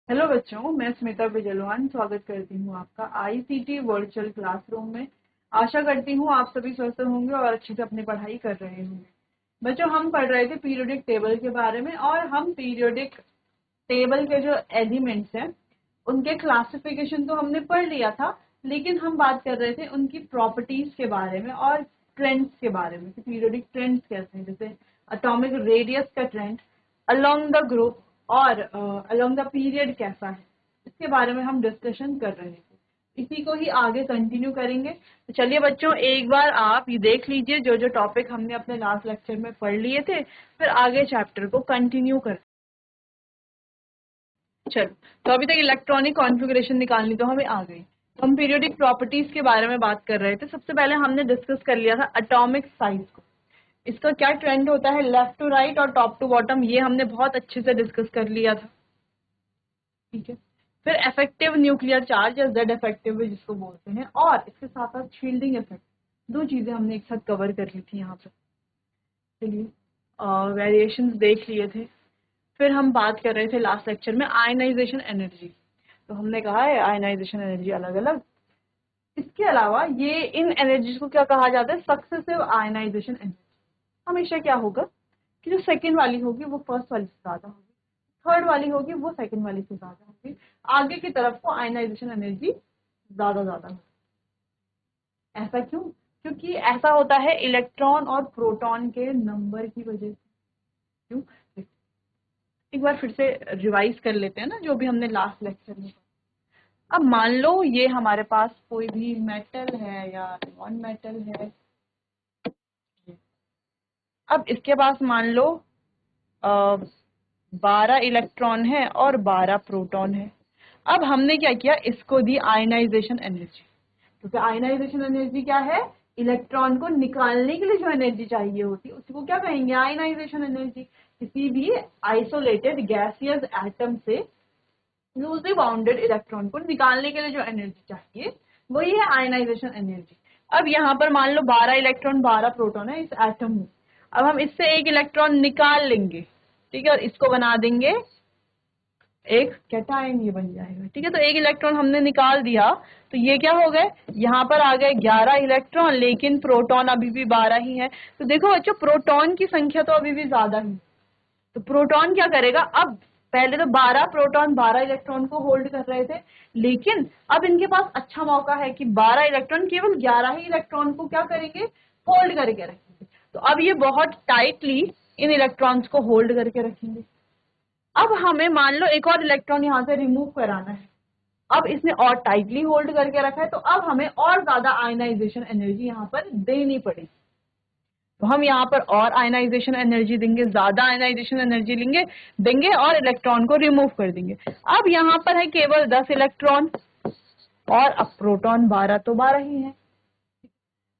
Hello बच्चों, मैं स्मिता बिजलवान स्वागत करती हूँ आपका आईसीटी वर्चुअल क्लासरूम में। आशा करती हूँ आप सभी स्वस्थ होंगे और अच्छे से अपनी पढ़ाई कर रहे होंगे। बच्चों, हम पढ़ रहे थे पीरियोडिक टेबल के बारे में और हम पीरियोडिक टेबल के जो एलिमेंट्स हैं उनके क्लासिफिकेशन तो हमने पढ़ लिया था, लेकिन हम बात कर रहे थे उनकी प्रॉपर्टीज के बारे में और ट्रेंड्स के बारे में कि पीरियोडिक ट्रेंड्स कैसे हैं, जैसे एटॉमिक रेडियस का ट्रेंड अलोंग द ग्रुप और अलोंग द पीरियड कैसा है, इसके बारे में हम डिस्कशन कर रहे थे। इसी को ही आगे कंटिन्यू करेंगे। तो चलिए बच्चों, एक बार आप ये देख लीजिए जो जो टॉपिक हमने अपने लास्ट लेक्चर में पढ़ लिए थे, फिर आगे चैप्टर को कंटिन्यू कर। चलो, तो अभी तक इलेक्ट्रॉनिक कॉन्फ़िगरेशन निकालनी तो हमें आ गई। तो हम पीरियोडिक प्रॉपर्टीज के बारे में बात कर रहे थे। सबसे पहले हमने डिस्कस कर लिया था एटॉमिक साइज को, इसका क्या ट्रेंड होता है लेफ्ट टू राइट और टॉप टू बॉटम, ये हमने बहुत अच्छे से डिस्कस कर लिया था। ठीक है, फिर इफेक्टिव न्यूक्लियर चार्ज या जेड इफेक्टिव भी जिसको बोलते हैं, और इसके साथ साथ शील्डिंग इफेक्ट, दो चीजें हमने एक साथ कवर कर ली थी यहाँ पर। चलिए, वेरिएशंस देख लिए थे। फिर हम बात कर रहे थे लास्ट लेक्चर में आयनाइजेशन एनर्जी। तो हमने कहा है आयनाइजेशन एनर्जी अलग अलग, इसके अलावा ये इन एनर्जीज को क्या कहा जाता है, सक्सेसिव आयनाइजेशन एनर्जी। हमेशा क्या होगा कि जो सेकंड वाली होगी वो फर्स्ट वाली से ज्यादा होगी, थर्ड वाली होगी वो सेकंड वाली से ज्यादा होगी, आगे की तरफ को आयनाइजेशन एनर्जी ज्यादा ज्यादा होगी। ऐसा क्यों? क्योंकि ऐसा होता है इलेक्ट्रॉन और प्रोटॉन के नंबर की वजह से। क्यों? एक बार फिर से रिवाइज कर लेते हैं ना जो भी हमने लास्ट लेक्चर में। अब मान लो ये हमारे पास कोई भी मेटल है या नॉन मेटल है। अब इसके पास मान लो 12 इलेक्ट्रॉन है और 12 प्रोटॉन है। अब हमने क्या किया, इसको दी आयनाइजेशन एनर्जी, क्योंकि आयनाइजेशन एनर्जी क्या है, इलेक्ट्रॉन को निकालने के लिए जो एनर्जी चाहिए होती है उसको क्या कहेंगे, आयनाइजेशन एनर्जी। किसी भी आइसोलेटेड गैसियस एटम से लूजली बाउंडेड इलेक्ट्रॉन को निकालने के लिए जो एनर्जी चाहिए वही है आयनाइजेशन एनर्जी। अब यहाँ पर मान लो 12 इलेक्ट्रॉन 12 प्रोटॉन है इस एटम में। अब हम इससे एक इलेक्ट्रॉन निकाल लेंगे, ठीक है, और इसको बना देंगे एक कैटायन, ये बन जाएगा। ठीक है, तो एक इलेक्ट्रॉन हमने निकाल दिया, तो ये क्या हो गए, यहाँ पर आ गए 11 इलेक्ट्रॉन, लेकिन प्रोटॉन अभी भी 12 ही है। तो देखो बच्चों, प्रोटॉन की संख्या तो अभी भी ज्यादा ही। तो प्रोटॉन क्या करेगा, अब पहले तो 12 प्रोटॉन 12 इलेक्ट्रॉन को होल्ड कर रहे थे, लेकिन अब इनके पास अच्छा मौका है कि 12 इलेक्ट्रॉन केवल 11 ही इलेक्ट्रॉन को क्या करेंगे, होल्ड करके रखेंगे। तो अब ये बहुत टाइटली इन इलेक्ट्रॉन्स को होल्ड करके रखेंगे। अब हमें मान लो एक और इलेक्ट्रॉन यहाँ से रिमूव कराना है। अब इसने और टाइटली होल्ड करके रखा है, तो अब हमें और ज्यादा आयनाइजेशन एनर्जी यहाँ पर देनी पड़ेगी। तो हम यहाँ पर और आयनाइजेशन एनर्जी देंगे, ज्यादा आयनाइजेशन एनर्जी देंगे और इलेक्ट्रॉन को रिमूव कर देंगे। अब यहाँ पर है केवल 10 इलेक्ट्रॉन और अब प्रोटॉन 12, तो 12 ही है।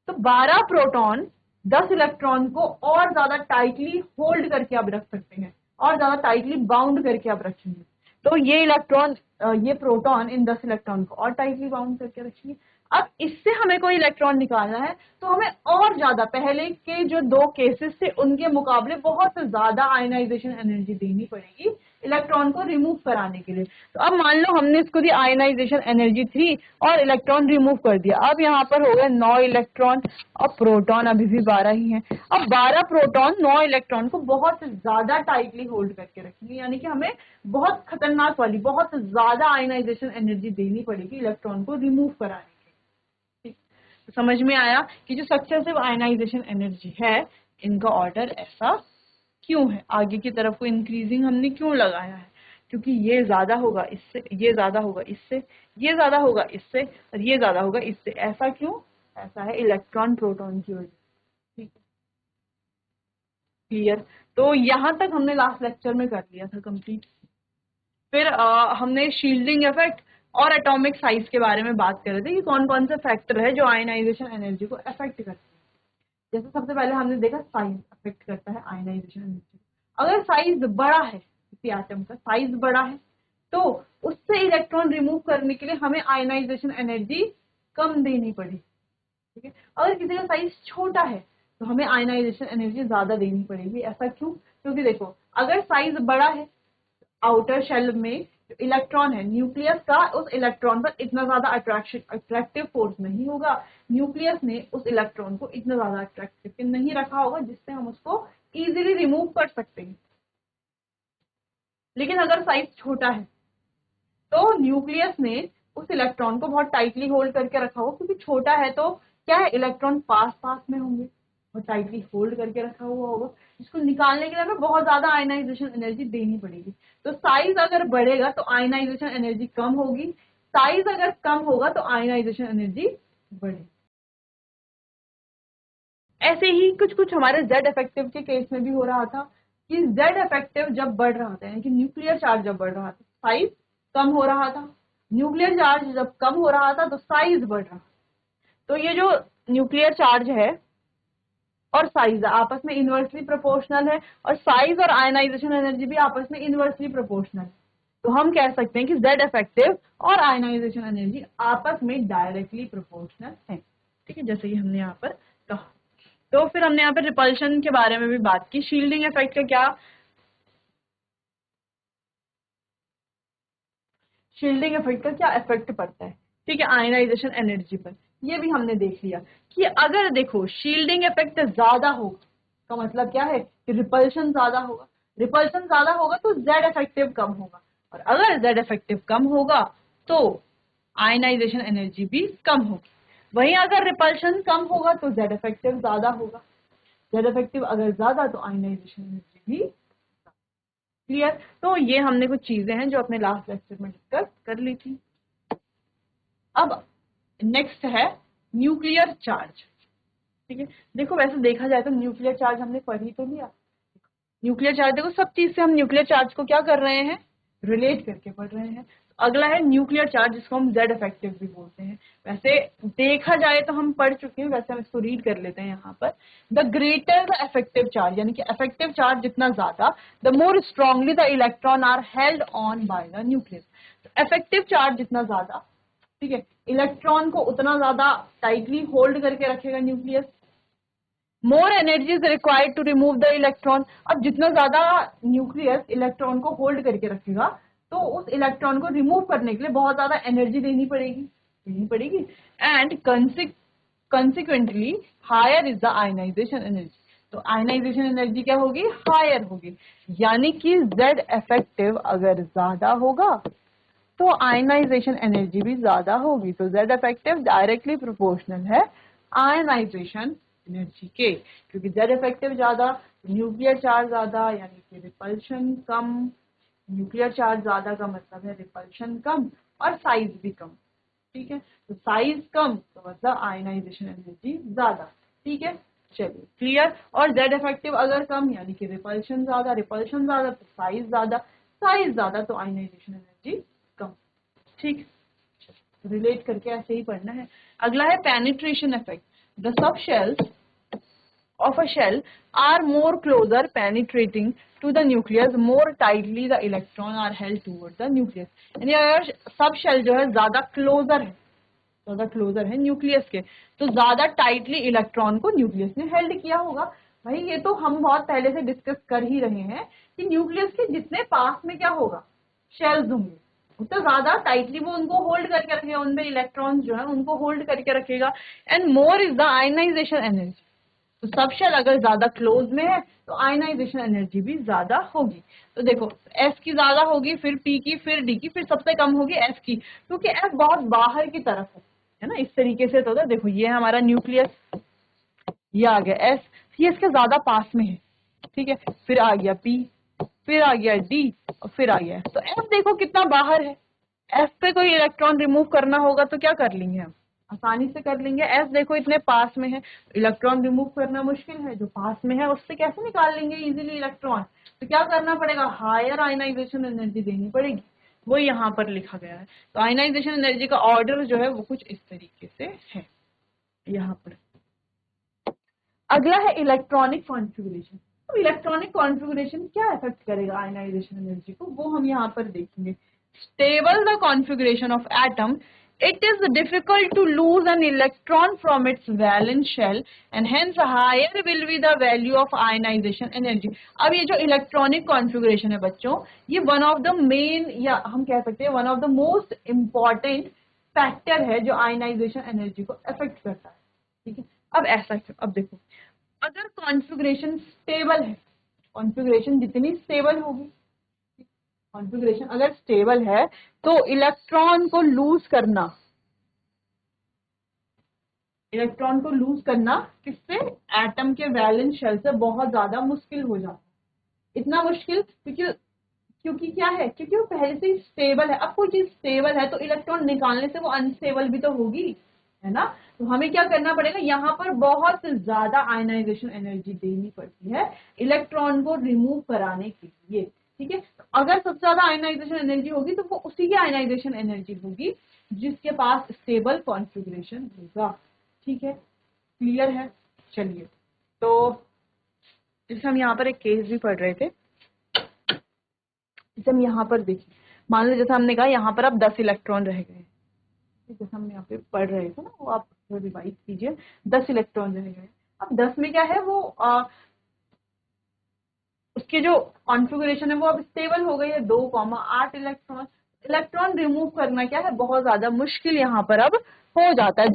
तो 12 प्रोटॉन 10 इलेक्ट्रॉन को और ज्यादा टाइटली होल्ड करके आप रख सकते हैं और ज्यादा टाइटली बाउंड करके आप रखेंगे। तो ये इलेक्ट्रॉन, ये प्रोटॉन इन 10 इलेक्ट्रॉन को और टाइटली बाउंड करके रखेंगे। अब इससे हमें कोई इलेक्ट्रॉन निकालना है तो हमें और ज्यादा पहले के जो दो केसेस थे उनके मुकाबले बहुत ज्यादा आयनाइजेशन एनर्जी देनी पड़ेगी इलेक्ट्रॉन को रिमूव कराने के लिए। तो अब मान लो हमने इसको दी आयनाइजेशन एनर्जी 3 और इलेक्ट्रॉन रिमूव कर दिया। अब यहाँ पर हो गए 9 इलेक्ट्रॉन और प्रोटॉन अभी भी 12 ही है। अब 12 प्रोटॉन 9 इलेक्ट्रॉन को बहुत ज्यादा टाइटली होल्ड करके रखेंगे, यानी कि हमें बहुत खतरनाक वाली बहुत ज्यादा आयनाइजेशन एनर्जी देनी पड़ेगी इलेक्ट्रॉन को रिमूव कराने। तो समझ में आया कि जो सक्सेसिव आयनाइजेशन एनर्जी है इनका ऑर्डर ऐसा क्यों है, आगे की तरफ को इंक्रीजिंग हमने क्यों लगाया है, क्योंकि ये ज्यादा होगा इससे, ये ज्यादा होगा इससे, ये ज्यादा होगा इससे और ये ज्यादा होगा इससे। ऐसा क्यों? ऐसा है इलेक्ट्रॉन प्रोटॉन की वजह। ठीक है, क्लियर? तो यहां तक हमने लास्ट लेक्चर में कर लिया था कंप्लीट। फिर हमने शील्डिंग इफेक्ट और एटॉमिक साइज के बारे में बात कर रहे थे कि कौन कौन से फैक्टर है जो आयनाइजेशन एनर्जी को अफेक्ट करते हैं। जैसे सबसे पहले हमने देखा साइज अफेक्ट करता है आयनाइजेशन एनर्जी। अगर साइज बड़ा है, किसी एटम का साइज बड़ा है, तो उससे इलेक्ट्रॉन रिमूव करने के लिए हमें आयनाइजेशन एनर्जी कम देनी पड़ी। ठीक है, अगर किसी का साइज छोटा है तो हमें आयनाइजेशन एनर्जी ज्यादा देनी पड़ेगी। ऐसा क्यों? क्योंकि देखो, अगर साइज बड़ा है, आउटर शेल में जो इलेक्ट्रॉन है न्यूक्लियस का उस इलेक्ट्रॉन पर इतना ज्यादा अट्रैक्टिव फोर्स नहीं होगा, न्यूक्लियस ने उस इलेक्ट्रॉन को इतना ज्यादा अट्रैक्टिव नहीं रखा होगा जिससे हम उसको इजीली रिमूव कर सकते हैं। लेकिन अगर साइज छोटा है तो न्यूक्लियस ने उस इलेक्ट्रॉन को बहुत टाइटली होल्ड करके रखा होगा, क्योंकि छोटा है तो क्या है, इलेक्ट्रॉन पास पास में होंगे और टाइटली होल्ड करके रखा हुआ होगा, इसको निकालने के लिए हमें बहुत ज्यादा आयनाइजेशन एनर्जी देनी पड़ेगी। तो साइज अगर बढ़ेगा तो आयनाइजेशन एनर्जी कम होगी, साइज अगर कम होगा तो आयनाइजेशन एनर्जी बढ़ेगी। ऐसे ही कुछ कुछ हमारे जेड इफेक्टिव के केस में भी हो रहा था कि जेड इफेक्टिव जब बढ़ रहा था, यानी कि न्यूक्लियर चार्ज जब बढ़ रहा था साइज कम हो रहा था, न्यूक्लियर चार्ज जब कम हो रहा था तो साइज बढ़ रहा। तो ये जो न्यूक्लियर चार्ज है और साइज आपस में इनवर्सली प्रोपोर्शनल है, और साइज और आयनाइजेशन एनर्जी भी आपस में इनवर्सली प्रोपोर्शनल है। तो हम कह सकते हैं कि जेड इफेक्टिव और आयनाइजेशन एनर्जी आपस में डायरेक्टली प्रोपोर्शनल है। ठीक है, जैसे कि हमने यहाँ पर कहा। तो फिर हमने यहाँ पर रिपल्शन के बारे में भी बात की। शील्डिंग इफेक्ट का क्या, शील्डिंग इफेक्ट का क्या इफेक्ट पड़ता है, ठीक है, आयनाइजेशन एनर्जी पर, ये भी हमने देख लिया कि अगर देखो शील्डिंग इफेक्ट ज्यादा होगा का मतलब क्या है कि रिपल्शन ज्यादा होगा, रिपल्शन ज्यादा होगा तो जेड इफेक्टिव कम होगा, और अगर जेड इफेक्टिव कम होगा तो आयनाइजेशन एनर्जी भी कम होगी। वहीं अगर रिपल्शन कम होगा तो जेड इफेक्टिव ज्यादा होगा, जेड इफेक्टिव अगर ज्यादा तो आयनाइजेशन एनर्जी भी। क्लियर? तो ये हमने कुछ चीजें हैं जो अपने लास्ट लेक्चर में डिस्कस कर ली थी। अब नेक्स्ट है न्यूक्लियर चार्ज। ठीक है, देखो वैसे देखा जाए तो न्यूक्लियर चार्ज हमने पढ़ ही तो लिया। न्यूक्लियर चार्ज देखो सब चीज से हम न्यूक्लियर चार्ज को क्या कर रहे हैं, रिलेट करके पढ़ रहे हैं। अगला है न्यूक्लियर चार्ज, जिसको हम जेड इफेक्टिव भी बोलते हैं। वैसे देखा जाए तो हम पढ़ चुके हैं, वैसे हम इसको रीड कर लेते हैं यहाँ पर। The greater the effective charge, यानी कि इफेक्टिव चार्ज जितना ज्यादा, the more strongly the electron are held on by the nucleus. Effective charge जितना ज्यादा, ठीक है, इलेक्ट्रॉन को उतना ज्यादा टाइटली होल्ड करके रखेगा nucleus. More energy is required to remove the electron. अब जितना ज्यादा न्यूक्लियस इलेक्ट्रॉन को होल्ड करके रखेगा तो उस इलेक्ट्रॉन को रिमूव करने के लिए बहुत ज्यादा एनर्जी देनी पड़ेगी। And consequently higher is the ionization energy. तो आयनाइजेशन एनर्जी क्या होगी, हायर होगी। यानी कि जेड इफेक्टिव अगर ज्यादा होगा तो आयनाइजेशन एनर्जी भी ज्यादा होगी। तो जेड इफेक्टिव डायरेक्टली प्रोपोर्शनल है आयनाइजेशन एनर्जी के, क्योंकि जेड इफेक्टिव ज्यादा, न्यूक्लियर चार्ज ज्यादा, यानी कि रिपल्शन कम। न्यूक्लियर चार्ज ज्यादा का मतलब है रिपल्शन कम और साइज भी कम। ठीक है, तो साइज कम तो मतलब आयनाइजेशन एनर्जी ज्यादा। ठीक है, चलिए क्लियर। और जेड इफेक्टिव अगर कम यानी कि रिपल्शन ज्यादा तो साइज ज्यादा तो आयनाइजेशन एनर्जी कम। ठीक, रिलेट करके ऐसे ही पढ़ना है। अगला है penetration effect. The sub shells of a shell are more closer penetrating to the nucleus, more tightly the electron are held towards the nucleus। यानी अगर सब शेल जो है ज्यादा क्लोजर है न्यूक्लियस के, तो ज्यादा टाइटली इलेक्ट्रॉन को न्यूक्लियस ने हेल्ड किया होगा। भाई ये तो हम बहुत पहले से डिस्कस कर ही रहे हैं कि न्यूक्लियस के जितने पास में क्या होगा, शेल्स होंगे, तो ज्यादा टाइटली वो उनको होल्ड करके रखेगा, उनमें इलेक्ट्रॉन जो है उनको होल्ड करके रखेगा। And more is the ionization energy. तो सब शेल अगर ज्यादा क्लोज में है तो आयनाइजेशन एनर्जी भी ज्यादा होगी। तो देखो एस की ज्यादा होगी, फिर पी की, फिर डी की, फिर सबसे कम होगी एफ की, क्योंकि एफ बहुत बाहर की तरफ है ना। इस तरीके से तो देखो ये हमारा न्यूक्लियस, ये आ गया एस, ये इसके ज्यादा पास में है। ठीक है, फिर आ गया पी, फिर आ गया डी, और फिर आ गया एफ। तो एफ देखो कितना बाहर है। एफ पे कोई इलेक्ट्रॉन रिमूव करना होगा तो क्या कर लेंगे हम, आसानी से कर लेंगे। एस देखो इतने पास में है, इलेक्ट्रॉन रिमूव करना मुश्किल है, जो पास में है उससे कैसे निकाल लेंगे इजीली इलेक्ट्रॉन। तो क्या करना पड़ेगा, हायर आयनाइजेशन एनर्जी देनी पड़ेगी, वो यहाँ पर लिखा गया है। तो आयनाइजेशन एनर्जी का ऑर्डर जो है वो कुछ इस तरीके से है यहाँ पर। अगला है इलेक्ट्रॉनिक कॉन्फ़िगरेशन। तो इलेक्ट्रॉनिक कॉन्फ़िगरेशन क्या इफेक्ट करेगा आयनाइजेशन एनर्जी को, वो हम यहाँ पर देखेंगे। Stable the configuration of atom It is difficult to lose an electron from its valence shell and hence higher will be the value of ionization energy. अब ये जो इलेक्ट्रॉनिक कॉन्फ़िगरेशन है बच्चों, ये वन ऑफ द मेन या हम कह सकते हैं one of the most important factor है जो आयनाइजेशन एनर्जी को अफेक्ट करता है। ठीक है, अब ऐसा क्यों? अब देखो, अगर कॉन्फ़िगरेशन स्टेबल है, कॉन्फ़िगरेशन जितनी स्टेबल होगी, कॉन्फ़िगरेशन अगर स्टेबल है तो इलेक्ट्रॉन को लूज करना, इलेक्ट्रॉन को लूज करना किससे? एटम के वैलेंस शेल से बहुत ज्यादा मुश्किल हो जाता है। इतना मुश्किल क्योंकि क्या है? क्योंकि वो पहले से ही स्टेबल है। अब कोई चीज स्टेबल है तो इलेक्ट्रॉन निकालने से वो अनस्टेबल भी तो होगी, है ना? तो हमें क्या करना पड़ेगा? यहाँ पर बहुत ज्यादा आयनाइजेशन एनर्जी देनी पड़ती है इलेक्ट्रॉन को रिमूव कराने के लिए। ठीक है, अगर सबसे ज्यादा आयनाइजेशन एनर्जी होगी तो वो उसी की आयनाइजेशन एनर्जी होगी जिसके पास स्टेबल कॉन्फ़िगरेशन होगा। ठीक है, क्लियर है? चलिए, तो जैसे हम यहाँ पर एक केस भी पढ़ रहे थे, जैसे हम यहाँ पर देखिए, मान लो जैसे हमने कहा यहाँ पर अब 10 इलेक्ट्रॉन रह गए, जैसे हम यहाँ पे पढ़ रहे थे ना, वो आप रिवाइज कीजिए, 10 इलेक्ट्रॉन रह गए। अब 10 में क्या है, वो उसके जो कॉन्फ़िगरेशन है वो अब स्टेबल हो गई है, 2,8 इलेक्ट्रॉन। इलेक्ट्रॉन रिमूव करना क्या है? बहुत ज्यादा मुश्किल यहाँ पर अब हो जाता है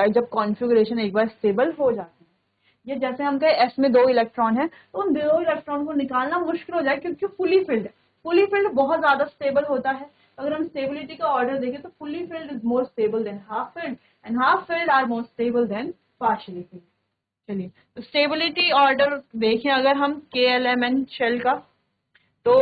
जब कॉन्फ़िगरेशन एक बार स्टेबल हो जाती है। ये जैसे हम कहे एस में 2 इलेक्ट्रॉन है तो उन 2 इलेक्ट्रॉन को निकालना मुश्किल हो जाए क्योंकि फुली फिल्ड है। फुली फिल्ड बहुत ज्यादा स्टेबल होता है। अगर हम स्टेबिलिटी का ऑर्डर देखें तो fully filled is more stable than half filled and half filled are more stable than partially filled. चलिए, तो स्टेबिलिटी ऑर्डर देखें अगर हम के एलिमेंट शेल का, तो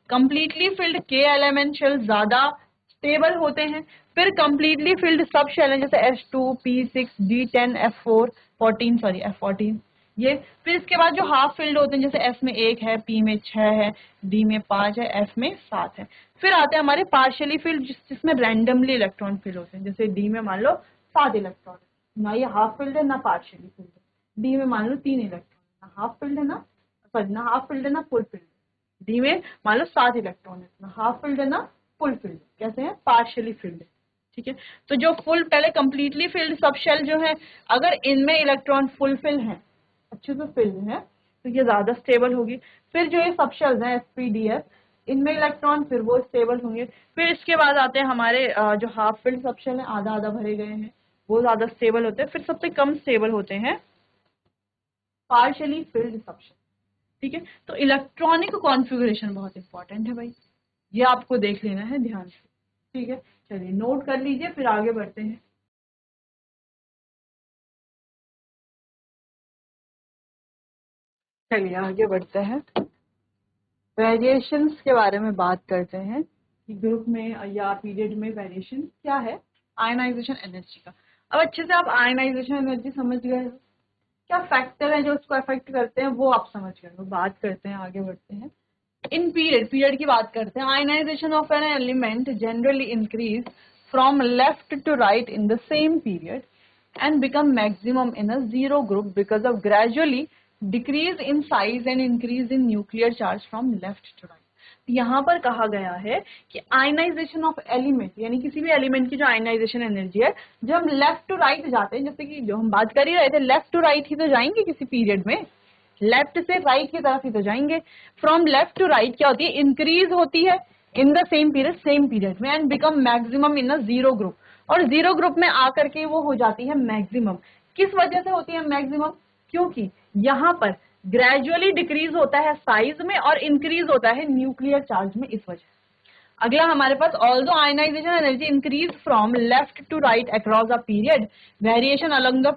कंप्लीटली फिल्ड के एलिमेंट शेल ज्यादा स्टेबल होते हैं। फिर कंप्लीटली फिल्ड सब शेल हैं जैसे S2, P6, D10, F4, 14 sorry F14 ये। फिर इसके बाद जो हाफ फिल्ड होते हैं जैसे S में 1 है, P में 6 है, D में 5 है, F में 7 है। फिर आते हैं हमारे पार्शियली फिल्ड जिसमें रैंडमली इलेक्ट्रॉन फिल होते हैं, जैसे D में मान लो 7 इलेक्ट्रॉन, ना ये हाफ फिल्ड है ना पार्शियली फिल्ड है। डी में मान लो 3 इलेक्ट्रॉन, ना हाफ फिल्ड है ना, सॉरी ना हाफ फिल्ड है ना फुल फिल्ड। डी में मान लो 7 इलेक्ट्रॉन है, ना हाफ फिल्ड है ना फुल फिल्ड, कैसे है? पार्शियली फिल्ड है। ठीक है, तो जो फुल पहले कंप्लीटली फिल्ड सब शेल जो है, अगर इनमें इलेक्ट्रॉन फुल फिल है, अच्छे से फिल्ड है, तो ये ज्यादा स्टेबल होगी। फिर जो ये सब शेल्स हैं SPDF, इनमें इलेक्ट्रॉन फिर वो स्टेबल होंगे। फिर इसके बाद आते हैं हमारे जो हाफ फिल्ड सब शेल है, आधा आधा भरे गए हैं, वो ज्यादा स्टेबल होते हैं। फिर सबसे कम स्टेबल होते हैं पार्शियली फिल्ड सब शेल। ठीक है, तो इलेक्ट्रॉनिक कॉन्फ़िगरेशन बहुत इंपॉर्टेंट है भाई, ये आपको देख लेना है ध्यान से। ठीक है, चलिए नोट कर लीजिए, फिर आगे बढ़ते हैं। चलिए आगे बढ़ते हैं, वेरिएशंस के बारे में बात करते हैं कि ग्रुप में या पीरियड में वेरिएशन क्या है आयनाइजेशन एनर्जी का। अब अच्छे से आप आयनाइजेशन एनर्जी समझ गए हो, क्या फैक्टर है जो उसको अफेक्ट करते हैं वो आप समझ गए हो। बात करते हैं, आगे बढ़ते हैं। इन पीरियड की बात करते हैं। Ionization of an element generally increase from left to right in the same period and become maximum in a zero group because of gradually decrease in size and increase in nuclear charge from left to right. यहाँ पर कहा गया है कि ionization of element यानी किसी भी element की जो आयनाइजेशन एनर्जी है, जब हम लेफ्ट टू राइट जाते हैं, जैसे कि जो हम बात कर ही रहे थे, लेफ्ट टू राइट ही तो जाएंगे किसी पीरियड में, लेफ्ट से राइट की तरफ ही तो जाएंगे। फ्रॉम लेफ्ट टू राइट क्या होती है? इंक्रीज होती है इन द सेम पीरियड में and become maximum in a zero group, और जीरो ग्रुप में आकर के वो हो जाती है मैक्सिमम। किस वजह से होती है मैक्सिमम? क्योंकि यहाँ पर ग्रेजुअली डिक्रीज होता है साइज में और इंक्रीज होता है न्यूक्लियर चार्ज में, इस वजह। अगला हमारे पास although ionization energy increase from left to right across a period, variation along the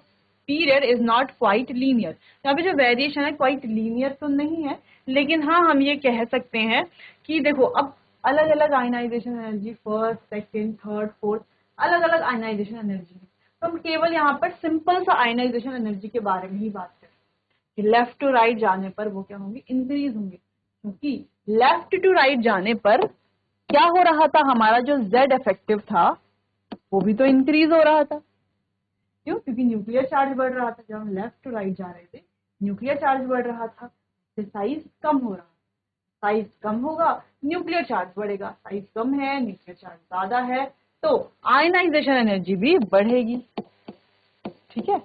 period is not quite linear. यहाँ पे जो वेरिएशन है क्वाइट लीनियर तो नहीं है, लेकिन हाँ हम ये कह सकते हैं कि देखो अब अलग अलग ionization energy, first second third fourth, अलग अलग आयनाइजेशन एनर्जी है। तो हम केवल यहाँ पर सिंपल सा आयनाइजेशन एनर्जी के बारे में ही बात करें कि लेफ्ट टू राइट जाने पर वो क्या होंगे? इंक्रीज होंगे, क्योंकि लेफ्ट टू राइट जाने पर क्या हो रहा था? हमारा जो Z इफेक्टिव था वो भी तो इंक्रीज हो रहा था। क्यों? क्योंकि न्यूक्लियर चार्ज बढ़ रहा था। जब हम लेफ्ट टू राइट जा रहे थे न्यूक्लियर चार्ज बढ़ रहा था, तो साइज कम हो रहा है। साइज कम होगा न्यूक्लियर चार्ज बढ़ेगा, साइज कम है न्यूक्लियर चार्ज ज्यादा है तो आयनाइजेशन एनर्जी भी बढ़ेगी। ठीक है,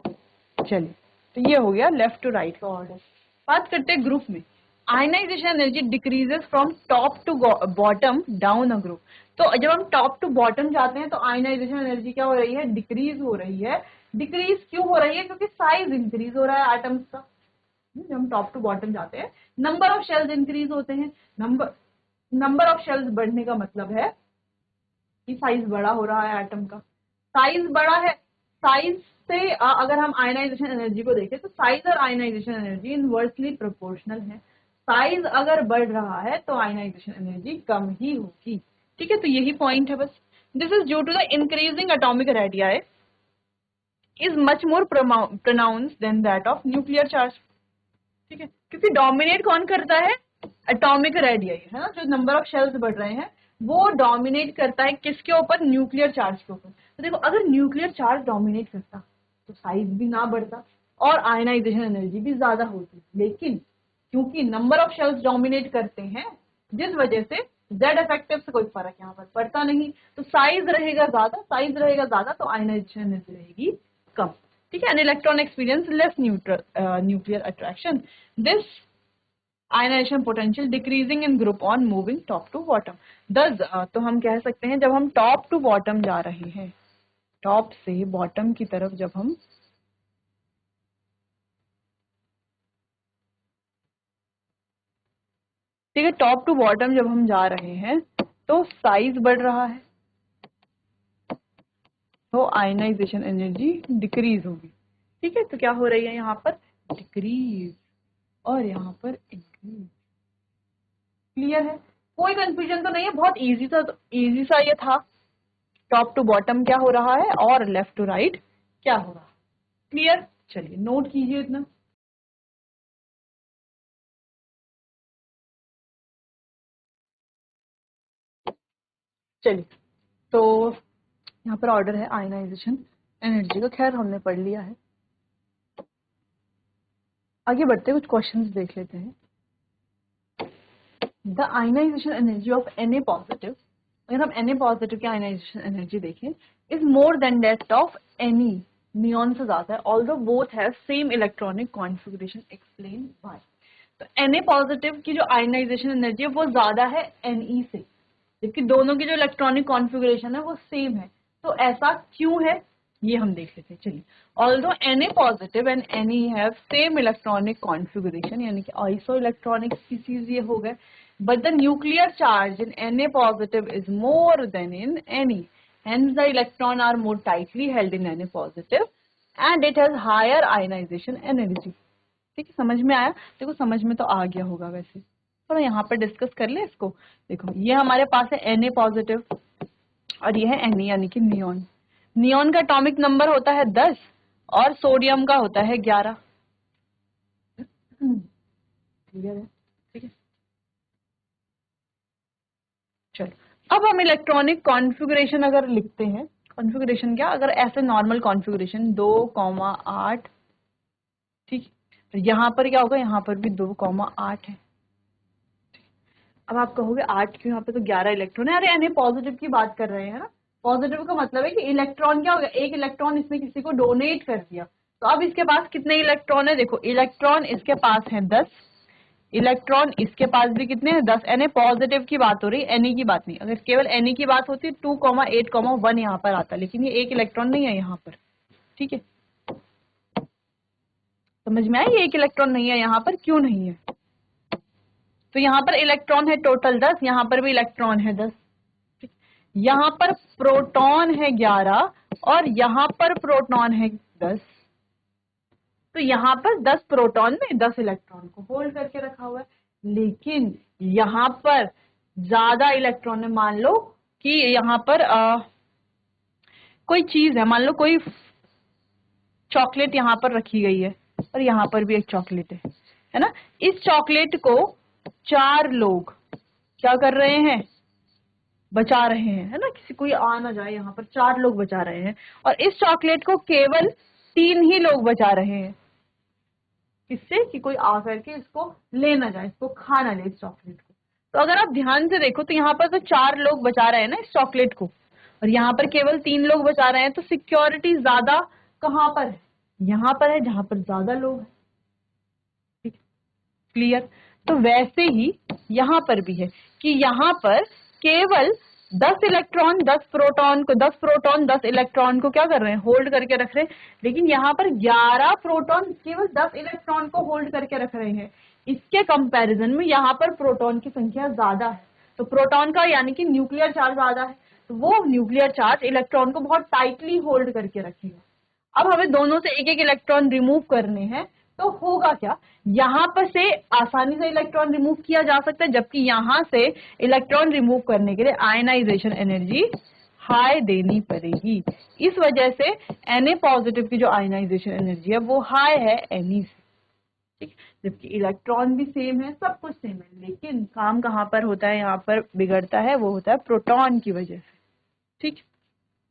चलिए, तो ये हो गया लेफ्ट टू राइट का ऑर्डर। बात करते हैं ग्रुप में। Ionization energy decreases from top to bottom down a group. तो जब हम टॉप टू बॉटम जाते हैं तो आयनाइजेशन एनर्जी क्या हो रही है, डिक्रीज हो रही है। डिक्रीज क्यों हो रही है, क्योंकि साइज इंक्रीज हो रहा है एटम्स का। जब हम टॉप टू बॉटम जाते हैं नंबर ऑफ शेल्स इंक्रीज होते हैं। नंबर ऑफ शेल्स बढ़ने का मतलब है कि साइज बड़ा हो रहा है एटम का। साइज बड़ा है, साइज से अगर हम आयनाइजेशन एनर्जी को देखें तो साइज और आयनाइजेशन एनर्जी इनवर्सली प्रोपोर्शनल है। साइज अगर बढ़ रहा है तो आयनाइजेशन एनर्जी कम ही होगी। ठीक है, तो यही पॉइंट है बस। This is due to the increasing atomic radii is much more pronounce than that of nuclear charge. ठीक है, क्योंकि डोमिनेट कौन करता है, एटॉमिक रेडियाई, है ना। जो नंबर ऑफ शेल्स बढ़ रहे हैं वो डोमिनेट करता है किसके ऊपर, न्यूक्लियर चार्ज के ऊपर। तो देखो, अगर न्यूक्लियर चार्ज डोमिनेट करता तो साइज भी ना बढ़ता और आयनाइजेशन एनर्जी भी ज्यादा होती। लेकिन क्योंकि नंबर ऑफ शेल्स डोमिनेट करते हैं, जिस वजह से जेड इफेक्टिव से कोई फर्क यहाँ पर पड़ता नहीं, तो साइज रहेगा ज्यादा, साइज रहेगा ज्यादा तो आयनाइजेशन एनर्जी रहेगी कम। ठीक है, an electron experience less nuclear attraction, this ionization potential decreasing in group on moving top to bottom. तो हम कह सकते हैं जब हम टॉप टू बॉटम जा रहे हैं, टॉप से बॉटम की तरफ जब हम ठीक है, टॉप टू बॉटम जब हम जा रहे हैं तो साइज बढ़ रहा है, तो आयनाइजेशन एनर्जी डिक्रीज होगी। ठीक है, तो क्या हो रही है यहाँ पर, डिक्रीज, और यहाँ पर इंक्रीज। क्लियर है, कोई कंफ्यूजन तो नहीं है, बहुत इजी सा ये था। टॉप टू बॉटम क्या हो रहा है और लेफ्ट टू राइट क्या हो रहा है। क्लियर, चलिए नोट कीजिए इतना। चलिए, तो यहाँ पर ऑर्डर है आयनाइजेशन एनर्जी का, खैर हमने पढ़ लिया है। आगे बढ़ते कुछ क्वेश्चंस देख लेते हैं। The ionization energy of Na positive, अगर हम Na पॉजिटिव की आयनाइजेशन एनर्जी देखें, is more than that of any neon से ज्यादा है, although both have same electronic configuration, explain why. तो Na पॉजिटिव की जो आयनाइजेशन एनर्जी है वो ज्यादा है Ne से, जबकि दोनों की जो इलेक्ट्रॉनिक कॉन्फ़िगरेशन है वो सेम है। तो ऐसा क्यों है ये हम देख लेते हैं। चलिए, although Na positive and Ne have same electronic configuration, यानी कि आइसो इलेक्ट्रॉनिक स्पीसीज ये हो गए, but the nuclear charge in Na positive is more than in Ne. Hence, the electron are more tightly held in Na positive and it has higher ionization energy. ठीक है, समझ में आया? देखो समझ में तो आ गया होगा वैसे, थोड़ा यहाँ पर डिस्कस कर ले इसको। देखो ये हमारे पास है Na पॉजिटिव और ये है Ne यानी कि नियॉन। नियॉन का एटॉमिक नंबर होता है 10 और सोडियम का होता है 11। क्लियर है? ठीक है, चलो अब हम इलेक्ट्रॉनिक कॉन्फ़िगरेशन अगर लिखते हैं, कॉन्फ़िगरेशन क्या, अगर ऐसे नॉर्मल कॉन्फ़िगरेशन 2,8, ठीक, तो यहाँ पर क्या होगा, यहाँ पर भी 2,8 है। अब आप कहोगे 8 क्यों, यहाँ पे तो 11 इलेक्ट्रॉन है। अरे यानी पॉजिटिव की बात कर रहे हैं ना, पॉजिटिव का मतलब है कि इलेक्ट्रॉन क्या हो गया, एक इलेक्ट्रॉन इसने किसी को डोनेट कर दिया, तो अब इसके पास कितने इलेक्ट्रॉन है, देखो इलेक्ट्रॉन इसके पास है 10, इलेक्ट्रॉन इसके पास भी कितने हैं, 10। Na पॉजिटिव की बात हो रही है, Ne की बात नहीं। अगर केवल Ne की बात होती 2,8,1 यहाँ पर आता, लेकिन ये एक इलेक्ट्रॉन नहीं है यहाँ पर। ठीक है, समझ में आया, ये एक इलेक्ट्रॉन नहीं है यहाँ पर, क्यों नहीं है, तो यहाँ पर इलेक्ट्रॉन है टोटल 10, यहाँ पर भी इलेक्ट्रॉन है 10। यहाँ पर प्रोटॉन है 11 और यहाँ पर प्रोटॉन है 10, तो यहाँ पर 10 प्रोटॉन में 10 इलेक्ट्रॉन को होल्ड करके रखा हुआ है। लेकिन यहाँ पर ज्यादा इलेक्ट्रॉन है, मान लो कि यहाँ पर कोई चीज है, मान लो कोई चॉकलेट यहाँ पर रखी गई है और यहाँ पर भी एक चॉकलेट है ना। इस चॉकलेट को 4 लोग क्या कर रहे हैं, बचा रहे हैं, है ना, किसी कोई आ ना जाए, यहाँ पर 4 लोग बचा रहे हैं, और इस चॉकलेट को केवल 3 ही लोग बचा रहे हैं। किससे, कि कोई आ करके इसको ले ना जाए, इसको खा ना ले इस चॉकलेट को। तो अगर आप ध्यान से देखो तो यहाँ पर तो 4 लोग बचा रहे हैं ना इस चॉकलेट को, और यहाँ पर केवल 3 लोग बचा रहे हैं, तो सिक्योरिटी ज्यादा कहाँ पर है? यहाँ पर है जहां पर ज्यादा लोग हैं। ठीक, क्लियर। तो वैसे ही यहाँ पर भी है कि यहाँ पर केवल 10 इलेक्ट्रॉन 10 प्रोटॉन को 10 इलेक्ट्रॉन को क्या कर रहे हैं? होल्ड करके रख रहे हैं। लेकिन यहाँ पर 11 प्रोटॉन केवल 10 इलेक्ट्रॉन को होल्ड करके रख रहे हैं। इसके कंपैरिजन में यहाँ पर प्रोटॉन की संख्या ज्यादा है, तो प्रोटॉन का यानी कि न्यूक्लियर चार्ज ज्यादा है, तो वो न्यूक्लियर चार्ज इलेक्ट्रॉन को बहुत टाइटली होल्ड करके रखेगा। अब हमें दोनों से एक एक इलेक्ट्रॉन रिमूव करने हैं, तो होगा क्या? यहां पर से आसानी से इलेक्ट्रॉन रिमूव किया जा सकता है, जबकि यहां से इलेक्ट्रॉन रिमूव करने के लिए आयनाइजेशन एनर्जी हाई देनी पड़ेगी। इस वजह से Na पॉजिटिव की जो आयनाइजेशन एनर्जी है वो हाई है Ne से। ठीक, जबकि इलेक्ट्रॉन भी सेम है, सब कुछ सेम है, लेकिन काम कहाँ पर होता है, यहाँ पर बिगड़ता है, वो होता है प्रोटॉन की वजह से। ठीक,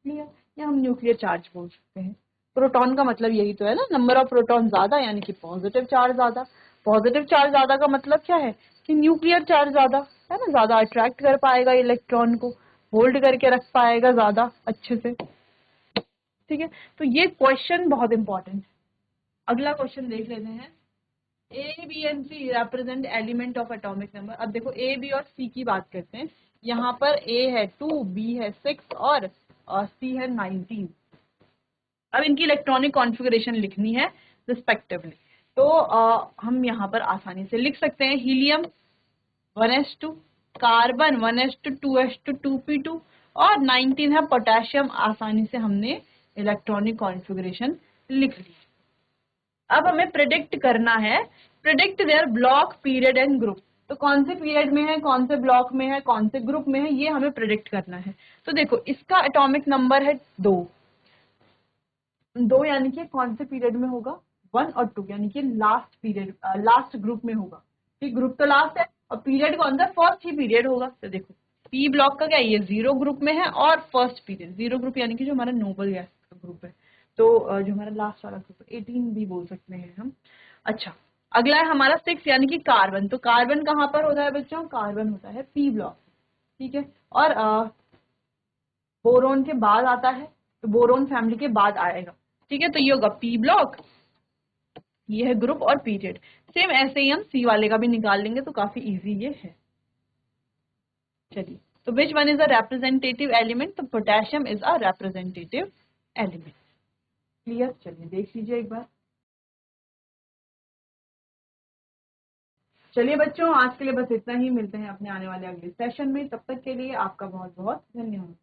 क्लियर। या हम न्यूक्लियर चार्ज बोल सकते हैं। प्रोटॉन का मतलब यही तो है ना, नंबर ऑफ प्रोटॉन ज्यादा यानी कि पॉजिटिव चार्ज ज्यादा। पॉजिटिव चार्ज ज्यादा का मतलब क्या है कि न्यूक्लियर चार्ज ज्यादा है ना, ज्यादा अट्रैक्ट कर पाएगा इलेक्ट्रॉन को, होल्ड करके रख पाएगा ज्यादा अच्छे से। ठीक है, तो ये क्वेश्चन बहुत इंपॉर्टेंट है। अगला क्वेश्चन देख लेते हैं। A B and C represent element of atomic number. अब देखो ए बी और सी की बात करते हैं। यहाँ पर ए है 2, बी है 6 और सी है 19। अब इनकी इलेक्ट्रॉनिक कॉन्फ़िगरेशन लिखनी है रिस्पेक्टिवली, तो हम यहाँ पर आसानी से लिख सकते हैं। Helium 1s2, carbon 1s2 2p2 और 19 है पोटेशियम। आसानी से हमने इलेक्ट्रॉनिक कॉन्फ़िगरेशन लिख ली। अब हमें प्रिडिक्ट करना है, predict their block period and group. तो कौन से पीरियड में है, कौन से ब्लॉक में है, कौन से ग्रुप में है, ये हमें प्रिडिक्ट करना है। तो देखो इसका एटॉमिक नंबर है 2, यानी कि कौन से पीरियड में होगा? 1 और 2, यानी कि लास्ट पीरियड, लास्ट ग्रुप में होगा। ठीक, ग्रुप तो लास्ट है और पीरियड कौन सा? फर्स्ट ही पीरियड होगा। तो देखो पी ब्लॉक का क्या, ये 0 ग्रुप में है और फर्स्ट पीरियड 0 ग्रुप, यानी कि जो हमारा नोबल गैस का ग्रुप है। तो जो हमारा लास्ट वाला ग्रुप है 18 भी बोल सकते हैं हम। अच्छा, अगला है हमारा 6 यानी कि कार्बन। तो कार्बन कहाँ पर होता है बच्चों? कार्बन होता है पी ब्लॉक। ठीक है, और बोरोन के बाद आता है, तो बोरोन फैमिली के बाद आएगा। ठीक है, तो ये होगा पी ब्लॉक, ये है ग्रुप और पीरियड। सेम ऐसे ही हम सी वाले का भी निकाल लेंगे, तो काफी इजी ये है। चलिए, तो which one is a representative element? तो potassium is a representative element. Clear, चलिए देख लीजिए एक बार। चलिए बच्चों, आज के लिए बस इतना ही। मिलते हैं अपने आने वाले अगले सेशन में, तब तक के लिए आपका बहुत बहुत धन्यवाद।